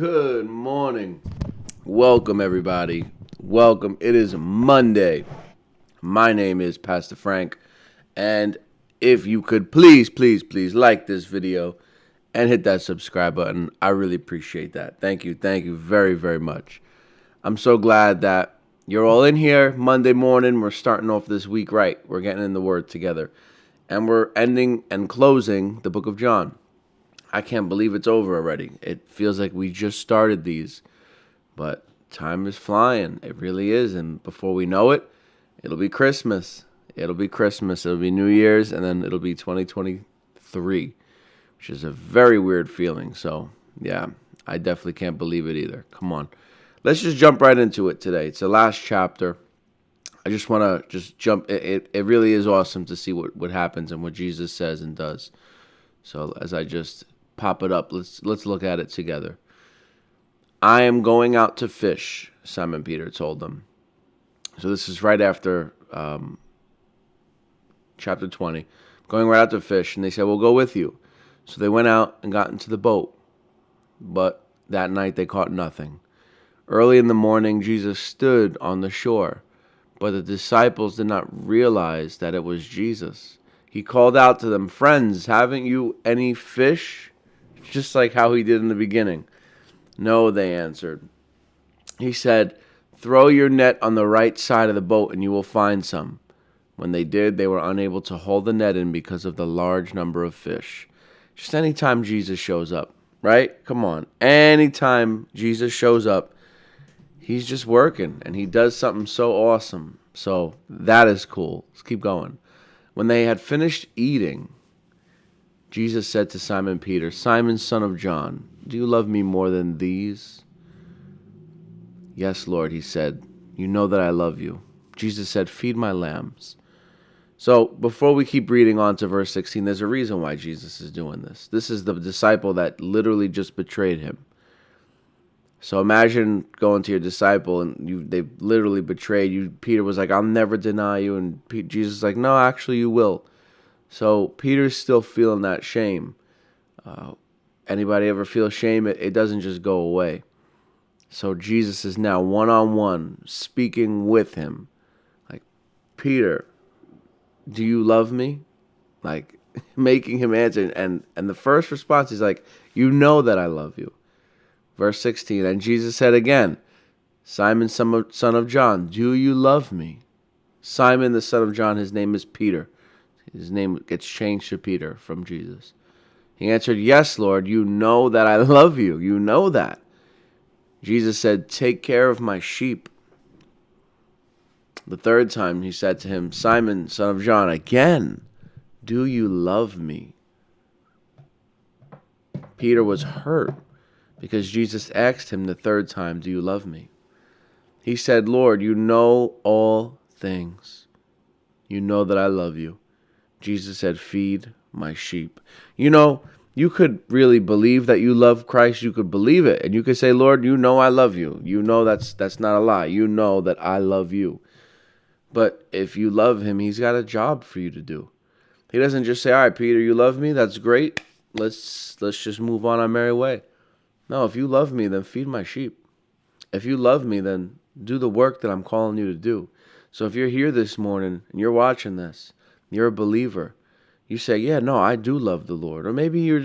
Good morning. Welcome, everybody. Welcome. It is Monday. My name is Pastor Frank. And if you could please like this video and hit that subscribe button, I really appreciate that. Thank you. Thank you very, very much. I'm so glad that you're all in here Monday morning. We're starting off this week right. We're getting in the Word together. And we're ending and closing the book of John. I can't believe it's over already. It feels like we just started these, but time is flying. It really is. And before we know it, it'll be Christmas. It'll be New Year's, and then it'll be 2023, which is a very weird feeling. So, yeah, I definitely can't believe it either. Come on. Let's just jump right into it today. It's the last chapter. I just want to jump. It really is awesome to see what happens and what Jesus says and does. So as I just pop it up, let's look at it together. I am going out to fish, Simon Peter told them. So this is right after chapter 20. Going right out to fish, and they said, we'll go with you. So they went out and got into the boat. But that night they caught nothing. Early in the morning, Jesus stood on the shore, but the disciples did not realize that it was Jesus. He called out to them, friends, haven't you any fish? Just like how he did in the beginning. No, they answered. He said, throw your net on the right side of the boat and you will find some. When they did, they were unable to hold the net in because of the large number of fish. Just anytime Jesus shows up, right? Come on. Anytime Jesus shows up, he's just working and he does something so awesome. So that is cool. Let's keep going. When they had finished eating, Jesus said to Simon Peter, Simon, son of John, do you love me more than these? Yes, Lord, he said, you know that I love you. Jesus said, feed my lambs. So before we keep reading on to verse 16, there's a reason why Jesus is doing this. This is the disciple that literally just betrayed him. So imagine going to your disciple and they've literally betrayed you. Peter was like, I'll never deny you. And Jesus is like, no, actually you will. So Peter's still feeling that shame. Anybody ever feel shame? It doesn't just go away. So Jesus is now one-on-one speaking with him. Like, Peter, do you love me? Like, making him answer. And the first response is like, you know that I love you. Verse 16, and Jesus said again, Simon, son of John, do you love me? Simon, the son of John, his name is Peter. His name gets changed to Peter from Jesus. He answered, yes, Lord, you know that I love you. You know that. Jesus said, take care of my sheep. The third time he said to him, Simon, son of John, again, do you love me? Peter was hurt because Jesus asked him the third time, do you love me? He said, Lord, you know all things. You know that I love you. Jesus said, feed my sheep. You know, you could really believe that you love Christ. You could believe it. And you could say, Lord, you know I love you. You know that's not a lie. You know that I love you. But if you love him, he's got a job for you to do. He doesn't just say, all right, Peter, you love me? That's great. Let's just move on our merry way. No, if you love me, then feed my sheep. If you love me, then do the work that I'm calling you to do. So if you're here this morning and you're watching this, you're a believer, you say, yeah, no, I do love the Lord. Or maybe you're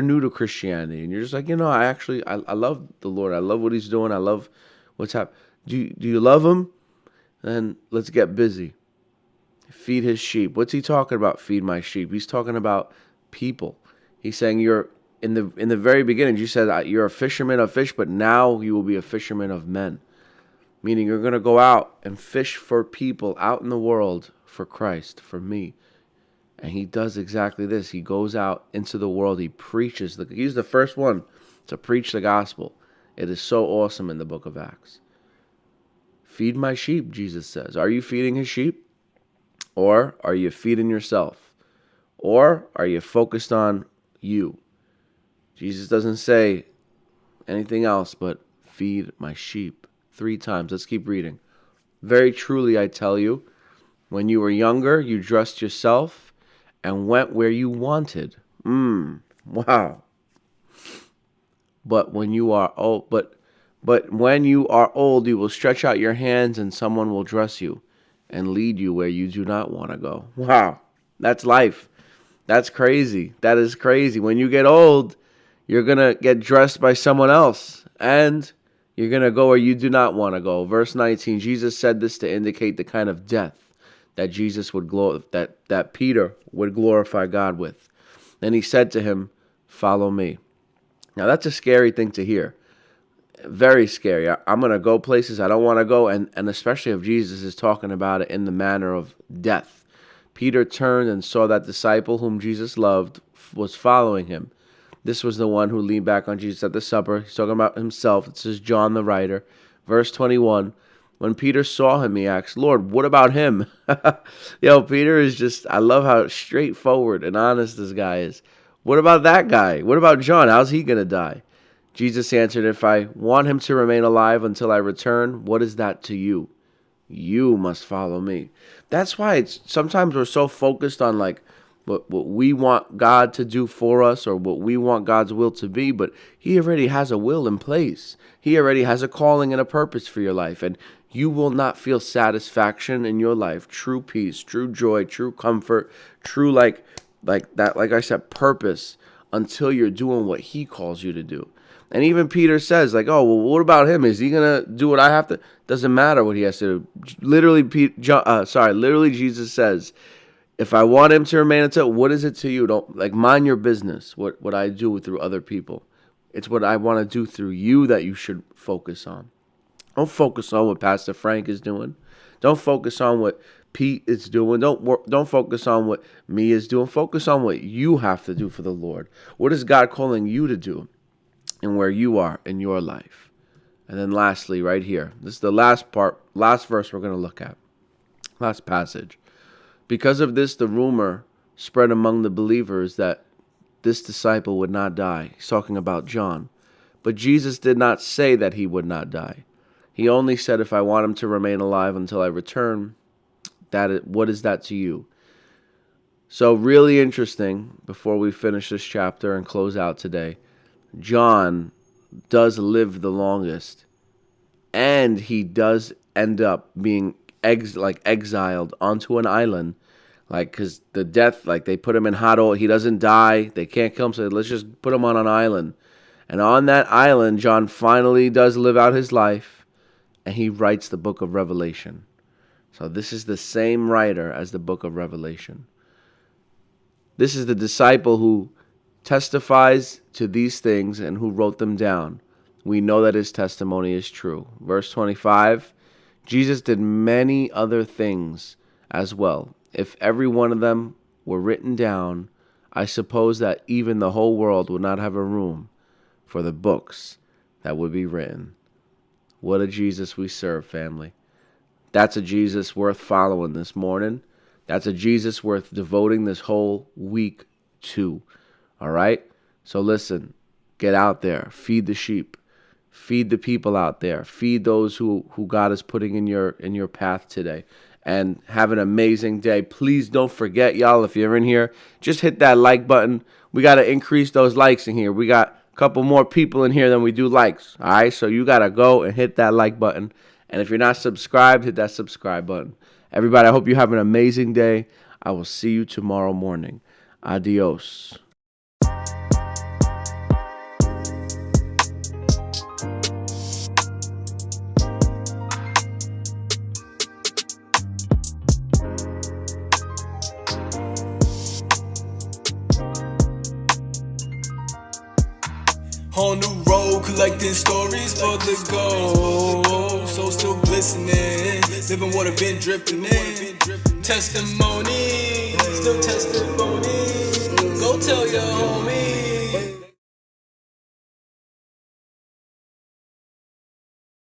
new to Christianity and you're just like, I love the Lord. I love what he's doing. I love what's happening. Do you love him? Then let's get busy. Feed his sheep. What's he talking about? Feed my sheep. He's talking about people. He's saying you're in the very beginning, you said you're a fisherman of fish, but now you will be a fisherman of men. Meaning you're going to go out and fish for people out in the world for Christ, for me. And he does exactly this. He goes out into the world. He preaches. He's the first one to preach the gospel. It is so awesome in the book of Acts. Feed my sheep, Jesus says. Are you feeding his sheep? Or are you feeding yourself? Or are you focused on you? Jesus doesn't say anything else but feed my sheep 3 times. Let's keep reading. Very truly, I tell you, when you were younger, you dressed yourself and went where you wanted. Wow. But when you are old, but when you are old, you will stretch out your hands and someone will dress you and lead you where you do not want to go. Wow. That's life. That's crazy. That is crazy. When you get old, you're going to get dressed by someone else and you're going to go where you do not want to go. Verse 19, Jesus said this to indicate the kind of death that Jesus would that Peter would glorify God with. Then he said to him, "Follow me." Now that's a scary thing to hear. Very scary. I'm going to go places I don't want to go, and especially if Jesus is talking about it in the manner of death. Peter turned and saw that disciple whom Jesus loved was following him. This was the one who leaned back on Jesus at the supper. He's talking about himself. This is John the writer. Verse 21, when Peter saw him, he asked, "Lord, what about him?" Peter is just, I love how straightforward and honest this guy is. What about that guy? What about John? How's he going to die? Jesus answered, "If I want him to remain alive until I return, what is that to you? You must follow me." That's why sometimes we're so focused on like what we want God to do for us or what we want God's will to be, but he already has a will in place. He already has a calling and a purpose for your life, and you will not feel satisfaction in your life, true peace, true joy, true comfort, true like that, like I said, purpose until you're doing what he calls you to do. And even Peter says, like, "Oh, well, what about him? Is he going to do what I have to?" Doesn't matter what he has to do. Literally, Jesus says, "If I want him to remain until, what is it to you? Don't, like, mind your business, what I do through other people. It's what I want to do through you that you should focus on. Don't focus on what Pastor Frank is doing. Don't focus on what Pete is doing. Don't focus on what me is doing. Focus on what you have to do for the Lord. What is God calling you to do? And where you are in your life." And then lastly, right here, this is the last verse we're going to look at. Last passage. Because of this, the rumor spread among the believers that this disciple would not die. He's talking about John. But Jesus did not say that he would not die. He only said, "If I want him to remain alive until I return, what is that to you?" So really interesting, before we finish this chapter and close out today, John does live the longest, and he does end up being exiled onto an island, because the death, they put him in hot oil. He doesn't die. They can't kill him, so let's just put him on an island. And on that island, John finally does live out his life, and he writes the book of Revelation. So this is the same writer as the book of Revelation. This is the disciple who testifies to these things and who wrote them down. We know that his testimony is true. Verse 25, Jesus did many other things as well. If every one of them were written down, I suppose that even the whole world would not have a room for the books that would be written. What a Jesus we serve, family. That's a Jesus worth following this morning. That's a Jesus worth devoting this whole week to. All right? So listen, get out there, feed the sheep, feed the people out there, feed those who God is putting in your path today, and have an amazing day. Please don't forget, y'all, if you're in here, just hit that like button. We got to increase those likes in here. We got a couple more people in here than we do likes. All right? So you got to go and hit that like button. And if you're not subscribed, hit that subscribe button. Everybody, I hope you have an amazing day. I will see you tomorrow morning. Adios. On the road, collecting stories for the gold. So still glistening, living what I've been dripping in. Testimony, still testimony. Go tell your homies.